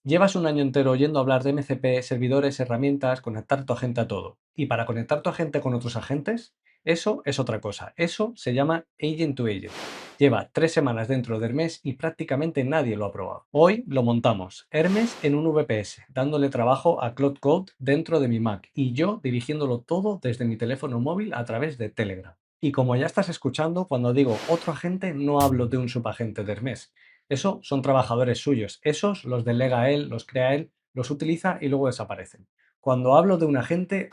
Llevas un año entero oyendo hablar de MCP, servidores, herramientas, conectar tu agente a todo. Y para conectar tu agente con otros agentes, eso es otra cosa. Eso se llama Agent to Agent. Lleva 3 semanas dentro de Hermes y prácticamente nadie lo ha probado. Hoy lo montamos, Hermes en un VPS, dándole trabajo a Cloud Code dentro de mi Mac y yo dirigiéndolo todo desde mi teléfono móvil a través de Telegram. Y como ya estás escuchando, cuando digo otro agente, no hablo de un subagente de Hermes. Eso son trabajadores suyos. Esos los delega él, los crea él, los utiliza y luego desaparecen. Cuando hablo de un agente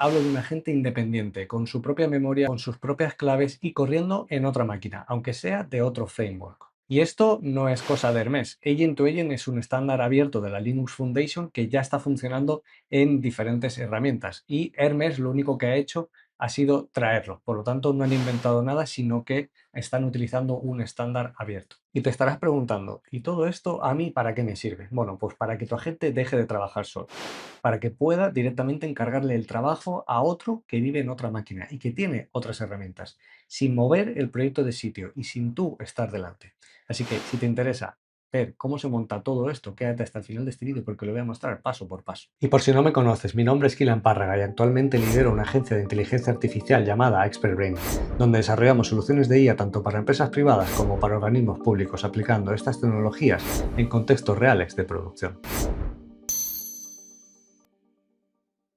independiente, con su propia memoria, con sus propias claves y corriendo en otra máquina, aunque sea de otro framework. Y esto no es cosa de Hermes. Agent to Agent es un estándar abierto de la Linux Foundation que ya está funcionando en diferentes herramientas. Y Hermes lo único que ha hecho ha sido traerlo. Por lo tanto, no han inventado nada, sino que están utilizando un estándar abierto. Y te estarás preguntando, ¿y todo esto a mí para qué me sirve? Bueno, pues para que tu agente deje de trabajar solo, para que pueda directamente encargarle el trabajo a otro que vive en otra máquina y que tiene otras herramientas, sin mover el proyecto de sitio y sin tú estar delante. Así que si te interesa ver cómo se monta todo esto, quédate hasta el final de este vídeo porque lo voy a mostrar paso por paso. Y por si no me conoces, mi nombre es Kylian Párraga y actualmente lidero una agencia de inteligencia artificial llamada Expert Brain, donde desarrollamos soluciones de IA tanto para empresas privadas como para organismos públicos aplicando estas tecnologías en contextos reales de producción.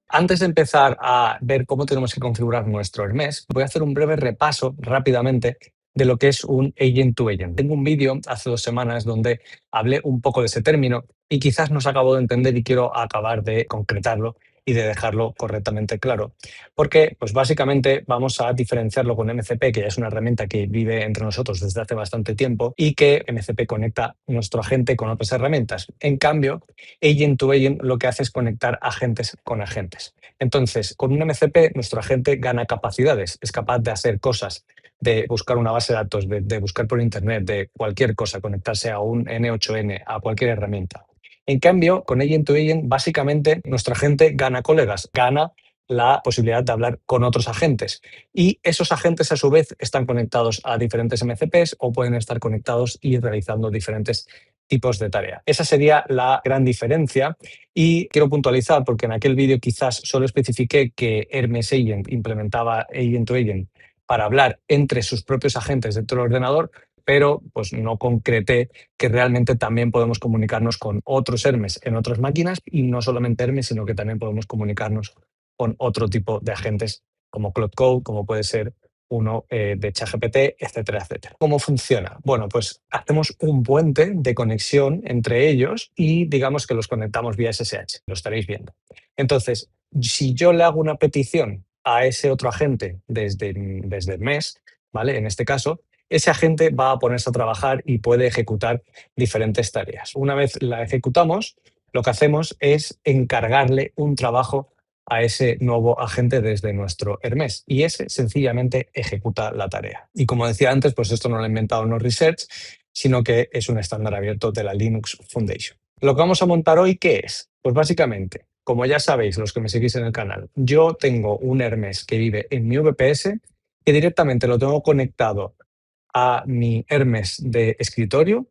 Antes de empezar a ver cómo tenemos que configurar nuestro Hermes, voy a hacer un breve repaso rápidamente de lo que es un agent to agent. Tengo un vídeo hace 2 semanas donde hablé un poco de ese término y quizás no se acabó de entender y quiero acabar de concretarlo y de dejarlo correctamente claro. Porque, pues básicamente vamos a diferenciarlo con MCP, que ya es una herramienta que vive entre nosotros desde hace bastante tiempo y que MCP conecta nuestro agente con otras herramientas. En cambio, Agent to Agent lo que hace es conectar agentes con agentes. Entonces, con un MCP, nuestro agente gana capacidades, es capaz de hacer cosas, de buscar una base de datos, de buscar por Internet, de cualquier cosa, conectarse a un N8N, a cualquier herramienta. En cambio, con Agent to Agent, básicamente nuestro agente gana colegas, gana la posibilidad de hablar con otros agentes. Y esos agentes, a su vez, están conectados a diferentes MCPs o pueden estar conectados y realizando diferentes tipos de tarea. Esa sería la gran diferencia y quiero puntualizar porque en aquel vídeo quizás solo especifiqué que Hermes Agent implementaba Agent to Agent para hablar entre sus propios agentes dentro del ordenador, pero pues no concreté que realmente también podemos comunicarnos con otros Hermes en otras máquinas y no solamente Hermes, sino que también podemos comunicarnos con otro tipo de agentes como Cloud Code, como puede ser uno de ChatGPT, etcétera, etcétera. ¿Cómo funciona? Bueno, pues hacemos un puente de conexión entre ellos y digamos que los conectamos vía SSH, lo estaréis viendo. Entonces, si yo le hago una petición a ese otro agente desde el mes, ¿vale? En este caso, ese agente va a ponerse a trabajar y puede ejecutar diferentes tareas. Una vez la ejecutamos, lo que hacemos es encargarle un trabajo a ese nuevo agente desde nuestro Hermes y ese sencillamente ejecuta la tarea. Y como decía antes, pues esto no lo ha inventado No Research, sino que es un estándar abierto de la Linux Foundation. Lo que vamos a montar hoy, ¿qué es? Pues básicamente, como ya sabéis los que me seguís en el canal, yo tengo un Hermes que vive en mi VPS que directamente lo tengo conectado a mi Hermes de escritorio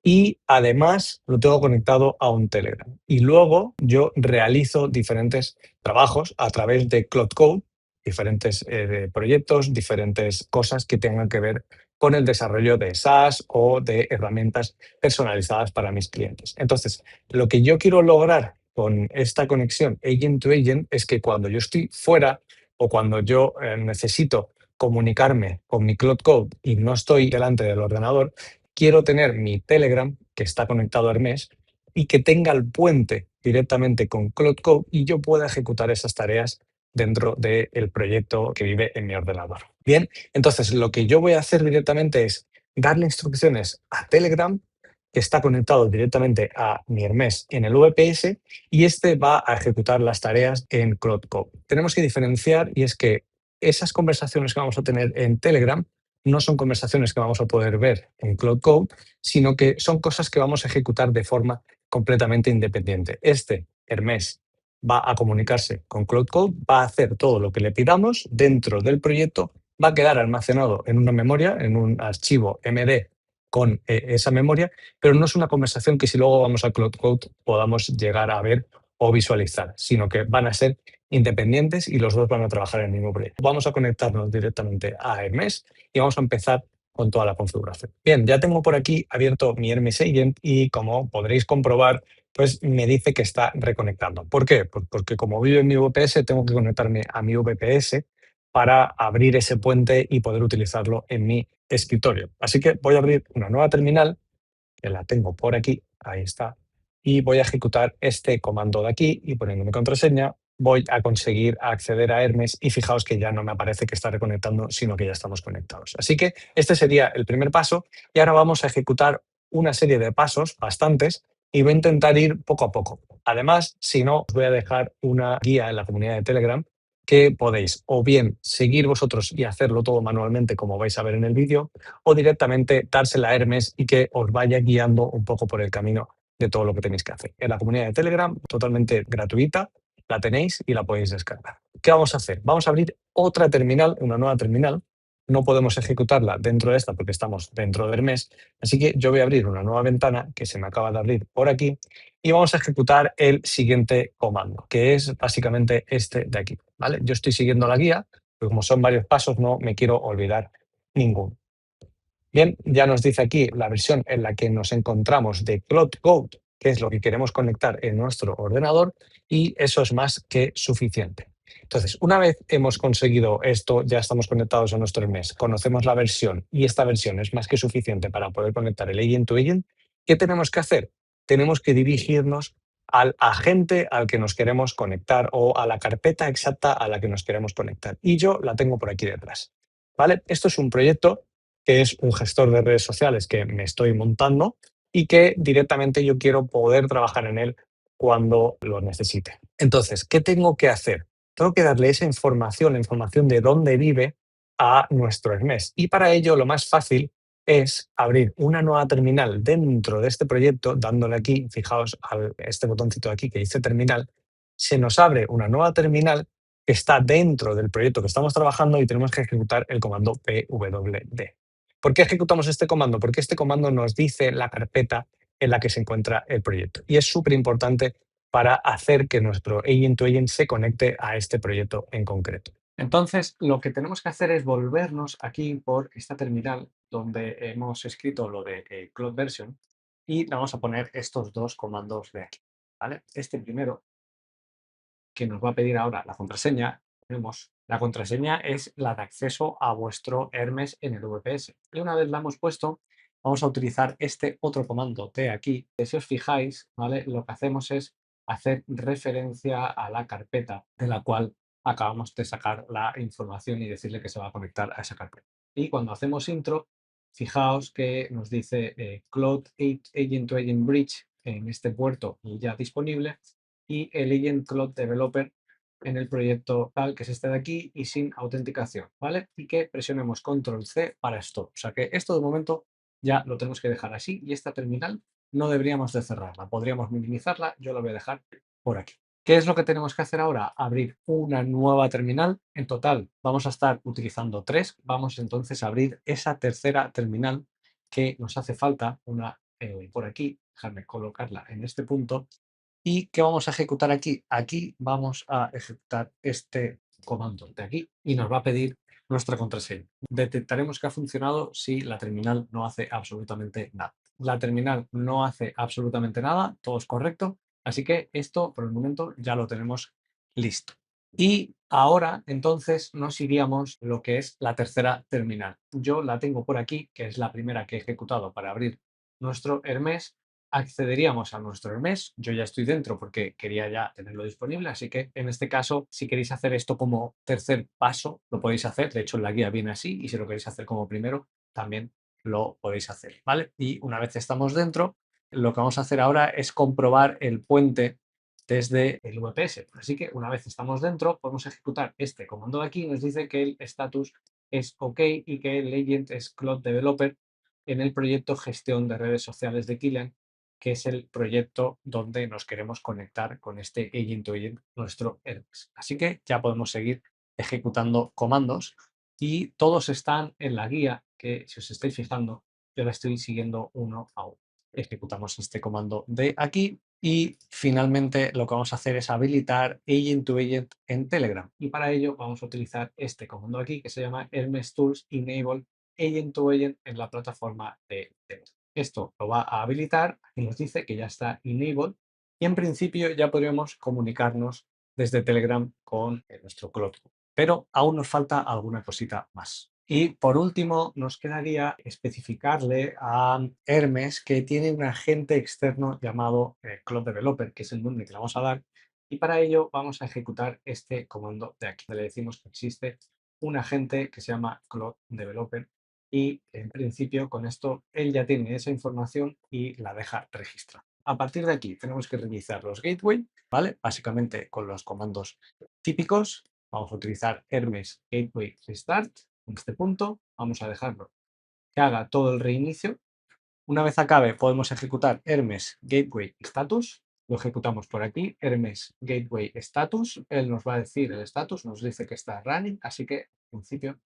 y además lo tengo conectado a un Telegram. Y luego yo realizo diferentes trabajos a través de Cloud Code, diferentes proyectos, diferentes cosas que tengan que ver con el desarrollo de SaaS o de herramientas personalizadas para mis clientes. Entonces, lo que yo quiero lograr con esta conexión agent to agent es que cuando yo estoy fuera o cuando yo necesito comunicarme con mi Cloud Code y no estoy delante del ordenador, quiero tener mi Telegram, que está conectado a Hermes, y que tenga el puente directamente con Cloud Code y yo pueda ejecutar esas tareas dentro del proyecto que vive en mi ordenador. Bien, entonces lo que yo voy a hacer directamente es darle instrucciones a Telegram, que está conectado directamente a mi Hermes en el VPS, y este va a ejecutar las tareas en Cloud Code. Tenemos que diferenciar y es que esas conversaciones que vamos a tener en Telegram no son conversaciones que vamos a poder ver en Cloud Code, sino que son cosas que vamos a ejecutar de forma completamente independiente. Este Hermes va a comunicarse con Cloud Code, va a hacer todo lo que le pidamos dentro del proyecto, va a quedar almacenado en una memoria, en un archivo MD con esa memoria, pero no es una conversación que si luego vamos a Cloud Code podamos llegar a ver o visualizar, sino que van a ser independientes y los dos van a trabajar en el mismo proyecto. Vamos a conectarnos directamente a Hermes y vamos a empezar con toda la configuración. Bien, ya tengo por aquí abierto mi Hermes Agent y como podréis comprobar, pues me dice que está reconectando. ¿Por qué? Pues porque como vivo en mi VPS, tengo que conectarme a mi VPS para abrir ese puente y poder utilizarlo en mi escritorio. Así que voy a abrir una nueva terminal, que la tengo por aquí, ahí está, y voy a ejecutar este comando de aquí y poniendo mi contraseña voy a conseguir acceder a Hermes y fijaos que ya no me aparece que está reconectando, sino que ya estamos conectados. Así que este sería el primer paso y ahora vamos a ejecutar una serie de pasos, bastantes, y voy a intentar ir poco a poco. Además, si no, os voy a dejar una guía en la comunidad de Telegram que podéis o bien seguir vosotros y hacerlo todo manualmente como vais a ver en el vídeo, o directamente dársela a Hermes y que os vaya guiando un poco por el camino de todo lo que tenéis que hacer. En la comunidad de Telegram, totalmente gratuita, la tenéis y la podéis descargar. ¿Qué vamos a hacer? Vamos a abrir otra terminal, una nueva terminal. No podemos ejecutarla dentro de esta porque estamos dentro del mes, así que yo voy a abrir una nueva ventana que se me acaba de abrir por aquí y vamos a ejecutar el siguiente comando, que es básicamente este de aquí. ¿Vale? Yo estoy siguiendo la guía, pero como son varios pasos, no me quiero olvidar ninguno. Bien, ya nos dice aquí la versión en la que nos encontramos de Cloud Code, que es lo que queremos conectar en nuestro ordenador, y eso es más que suficiente. Entonces, una vez hemos conseguido esto, ya estamos conectados a nuestro mes, conocemos la versión y esta versión es más que suficiente para poder conectar el agent to agent, ¿qué tenemos que hacer? Tenemos que dirigirnos al agente al que nos queremos conectar o a la carpeta exacta a la que nos queremos conectar. Y yo la tengo por aquí detrás. ¿Vale? Esto es un proyecto que es un gestor de redes sociales que me estoy montando y que directamente yo quiero poder trabajar en él cuando lo necesite. Entonces, ¿qué tengo que hacer? Tengo que darle esa información, la información de dónde vive a nuestro Hermes. Y para ello lo más fácil es abrir una nueva terminal dentro de este proyecto, dándole aquí, fijaos, a este botoncito de aquí que dice terminal, se nos abre una nueva terminal que está dentro del proyecto que estamos trabajando y tenemos que ejecutar el comando pwd. ¿Por qué ejecutamos este comando? Porque este comando nos dice la carpeta en la que se encuentra el proyecto. Y es súper importante para hacer que nuestro agent to agent se conecte a este proyecto en concreto. Entonces, lo que tenemos que hacer es volvernos aquí por esta terminal donde hemos escrito lo de Cloud Version y vamos a poner estos dos comandos de aquí. ¿Vale? Este primero que nos va a pedir ahora la contraseña, tenemos la contraseña es la de acceso a vuestro Hermes en el VPS. Y una vez la hemos puesto, vamos a utilizar este otro comando de aquí, que si os fijáis, ¿vale? Lo que hacemos es hacer referencia a la carpeta de la cual acabamos de sacar la información y decirle que se va a conectar a esa carpeta. Y cuando hacemos intro, fijaos que nos dice Cloud Agent to Agent Bridge en este puerto ya disponible y el Agent Cloud Developer en el proyecto tal, que es este de aquí, y sin autenticación, ¿vale? Y que presionemos Control C para stop. O sea que esto de momento ya lo tenemos que dejar así y esta terminal no deberíamos de cerrarla. Podríamos minimizarla, yo la voy a dejar por aquí. ¿Qué es lo que tenemos que hacer ahora? Abrir una nueva terminal. En total vamos a estar utilizando 3. Vamos entonces a abrir esa tercera terminal que nos hace falta, una por aquí. Déjame colocarla en este punto. ¿Y qué vamos a ejecutar aquí? Aquí vamos a ejecutar este comando de aquí y nos va a pedir nuestra contraseña. Detectaremos que ha funcionado si la terminal no hace absolutamente nada. La terminal no hace absolutamente nada, todo es correcto, así que esto por el momento ya lo tenemos listo. Y ahora entonces nos iríamos lo que es la tercera terminal. Yo la tengo por aquí, que es la primera que he ejecutado para abrir nuestro Hermes. Accederíamos a nuestro Hermes. Yo ya estoy dentro porque quería ya tenerlo disponible, así que en este caso, si queréis hacer esto como tercer paso, lo podéis hacer. De hecho, en la guía viene así y si lo queréis hacer como primero, también lo podéis hacer, ¿vale? Y una vez estamos dentro, lo que vamos a hacer ahora es comprobar el puente desde el VPS. Así que una vez estamos dentro, podemos ejecutar este comando de aquí. Nos dice que el status es OK y que el agent es Cloud Developer en el proyecto Gestión de Redes Sociales de Kilian, que es el proyecto donde nos queremos conectar con este agent to agent, nuestro Hermes. Así que ya podemos seguir ejecutando comandos y todos están en la guía que, si os estáis fijando, yo la estoy siguiendo uno a uno. Ejecutamos este comando de aquí y finalmente lo que vamos a hacer es habilitar Agent to Agent en Telegram. Y para ello vamos a utilizar este comando aquí que se llama Hermes Tools Enable Agent to Agent en la plataforma de Telegram. Esto lo va a habilitar y nos dice que ya está enabled y en principio ya podríamos comunicarnos desde Telegram con nuestro Cloud Call. Pero aún nos falta alguna cosita más. Y por último, nos quedaría especificarle a Hermes que tiene un agente externo llamado Cloud Developer, que es el nombre que le vamos a dar. Y para ello vamos a ejecutar este comando de aquí. Le decimos que existe un agente que se llama Cloud Developer y en principio con esto él ya tiene esa información y la deja registrada. A partir de aquí tenemos que reiniciar los gateway, ¿vale? Básicamente con los comandos típicos. Vamos a utilizar Hermes Gateway Restart. En este punto vamos a dejarlo que haga todo el reinicio. Una vez acabe podemos ejecutar Hermes Gateway Status. Lo ejecutamos por aquí, Hermes Gateway Status. Él nos va a decir el status, nos dice que está running, así que en principio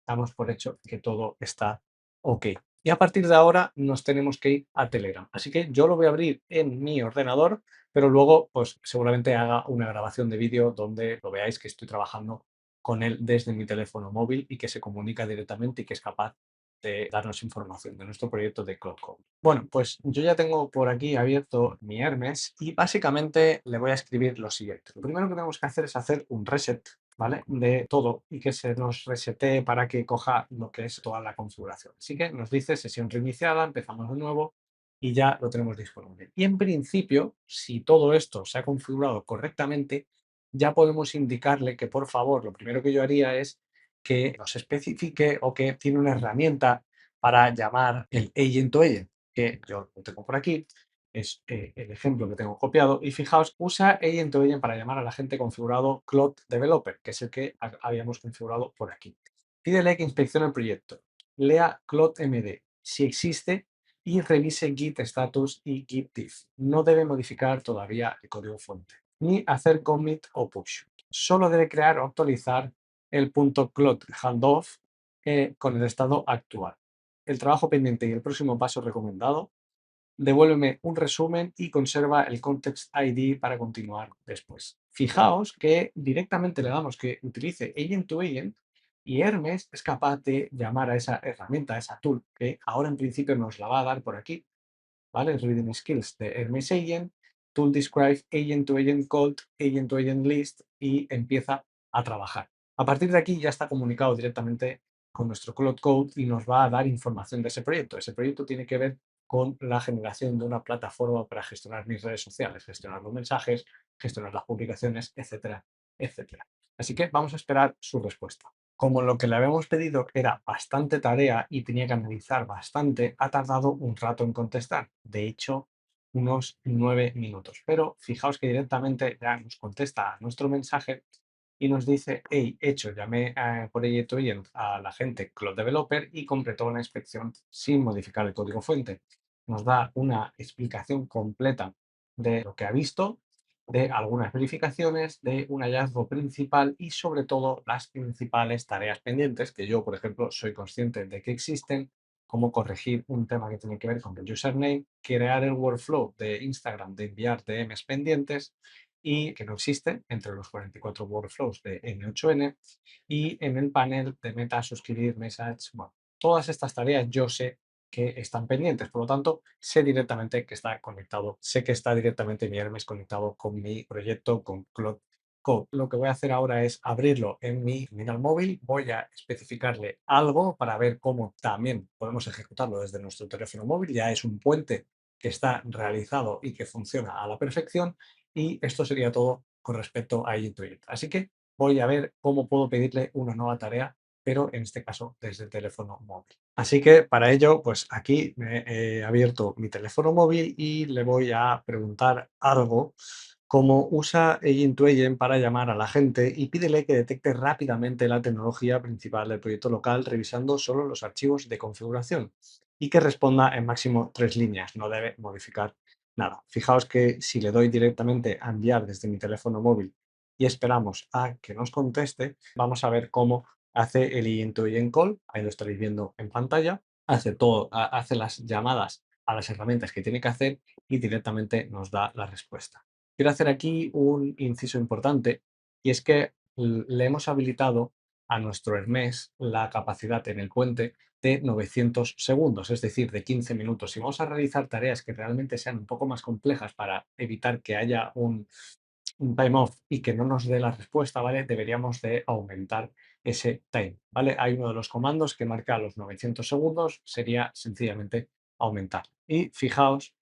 damos por hecho que todo está ok. Y a partir de ahora nos tenemos que ir a Telegram. Así que yo lo voy a abrir en mi ordenador, pero luego pues seguramente haga una grabación de vídeo donde lo veáis que estoy trabajando con él desde mi teléfono móvil y que se comunica directamente y que es capaz de darnos información de nuestro proyecto de Cloud Code. Bueno, pues yo ya tengo por aquí abierto mi Hermes y básicamente le voy a escribir lo siguiente. Lo primero que tenemos que hacer es hacer un reset, ¿vale? De todo y que se nos resete para que coja lo que es toda la configuración. Así que nos dice sesión reiniciada, empezamos de nuevo y ya lo tenemos disponible. Y en principio, si todo esto se ha configurado correctamente, ya podemos indicarle que por favor, lo primero que yo haría es que nos especifique o que tiene una herramienta para llamar el agent to agent, que yo lo tengo por aquí, es el ejemplo que tengo copiado. Y fijaos, usa agent to agent para llamar a la gente configurado Cloud Developer, que es el que habíamos configurado por aquí. Pídele que inspeccione el proyecto, lea Cloud MD, si existe, y revise Git status y Git diff. No debe modificar todavía el código fuente, ni hacer commit o push. Solo debe crear o actualizar el punto cloud handoff con el estado actual. El trabajo pendiente y el próximo paso recomendado. Devuélveme un resumen y conserva el context ID para continuar después. Fijaos que directamente le damos que utilice agent to agent y Hermes es capaz de llamar a esa herramienta, a esa tool, que ahora en principio nos la va a dar por aquí, ¿vale? Reading Skills de Hermes Agent, Tool Describe Agent to Agent Called, Agent to Agent List y empieza a trabajar. A partir de aquí ya está comunicado directamente con nuestro Cloud Code y nos va a dar información de ese proyecto. Ese proyecto tiene que ver con la generación de una plataforma para gestionar mis redes sociales, gestionar los mensajes, gestionar las publicaciones, etcétera, etcétera. Así que vamos a esperar su respuesta. Como lo que le habíamos pedido era bastante tarea y tenía que analizar bastante, ha tardado un rato en contestar. De hecho, unos 9 minutos. Pero fijaos que directamente ya nos contesta a nuestro mensaje y nos dice, hey, hecho, llamé por Agent a la gente Cloud Developer y completó una inspección sin modificar el código fuente. Nos da una explicación completa de lo que ha visto, de algunas verificaciones, de un hallazgo principal y sobre todo las principales tareas pendientes que yo, por ejemplo, soy consciente de que existen, como corregir un tema que tiene que ver con el username, crear el workflow de Instagram de enviar DMs pendientes y que no existe entre los 44 workflows de N8N y en el panel de meta suscribir message. Bueno, todas estas tareas yo sé que están pendientes, por lo tanto sé directamente que está conectado, sé que está directamente mi Hermes conectado con mi proyecto, con Cloud Code. Lo que voy a hacer ahora es abrirlo en mi terminal móvil, voy a especificarle algo para ver cómo también podemos ejecutarlo desde nuestro teléfono móvil, ya es un puente que está realizado y que funciona a la perfección y esto sería todo con respecto a Agent to Agent. Así que voy a ver cómo puedo pedirle una nueva tarea, pero en este caso desde el teléfono móvil. Así que para ello, pues aquí me he abierto mi teléfono móvil y le voy a preguntar algo como usa Agent to Agent para llamar a la gente y pídele que detecte rápidamente la tecnología principal del proyecto local revisando solo los archivos de configuración y que responda en máximo 3 líneas, no debe modificar nada. Fijaos que si le doy directamente a enviar desde mi teléfono móvil y esperamos a que nos conteste, vamos a ver cómo hace el Agent to Agent Call, ahí lo estaréis viendo en pantalla, hace todo, hace las llamadas a las herramientas que tiene que hacer y directamente nos da la respuesta. Quiero hacer aquí un inciso importante y es que le hemos habilitado a nuestro Hermes la capacidad en el puente de 900 segundos, es decir, de 15 minutos. Si vamos a realizar tareas que realmente sean un poco más complejas para evitar que haya un time off y que no nos dé la respuesta, ¿vale? Deberíamos de aumentar ese time, ¿vale? Hay uno de los comandos que marca los 900 segundos, sería sencillamente aumentar. Y fijaos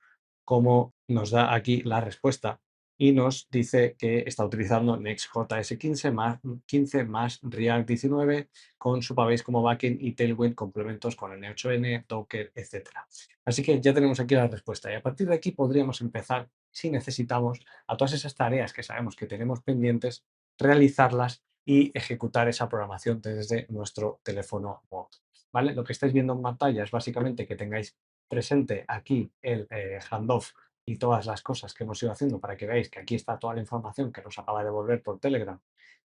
cómo nos da aquí la respuesta y nos dice que está utilizando Next.js 15 más React 19 con Supabase como backend y Tailwind complementos con N8N, Docker, etcétera. Así que ya tenemos aquí la respuesta y a partir de aquí podríamos empezar, si necesitamos, a todas esas tareas que sabemos que tenemos pendientes, realizarlas y ejecutar esa programación desde nuestro teléfono móvil. ¿Vale? Lo que estáis viendo en pantalla es básicamente que tengáis presente aquí el handoff y todas las cosas que hemos ido haciendo para que veáis que aquí está toda la información que nos acaba de devolver por Telegram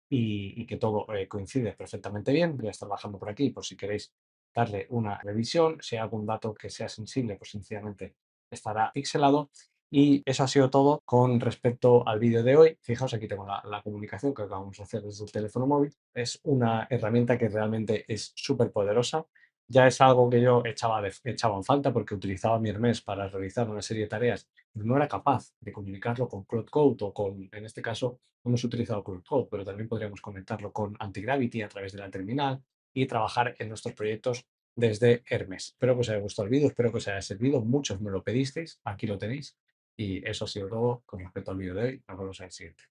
y que todo coincide perfectamente bien. Voy a estar bajando por aquí por si queréis darle una revisión. Si hay algún dato que sea sensible, pues sencillamente estará pixelado. Y eso ha sido todo con respecto al vídeo de hoy. Fijaos, aquí tengo la comunicación que acabamos de hacer desde el teléfono móvil. Es una herramienta que realmente es súper poderosa. Ya es algo que yo echaba en falta porque utilizaba mi Hermes para realizar una serie de tareas, pero no era capaz de comunicarlo con Cloud Code o con, en este caso, hemos utilizado Cloud Code, pero también podríamos conectarlo con Antigravity a través de la terminal y trabajar en nuestros proyectos desde Hermes. Espero que os haya gustado el vídeo, espero que os haya servido. Muchos me lo pedisteis, aquí lo tenéis. Y eso ha sido todo con respecto al vídeo de hoy. Nos vemos en el siguiente.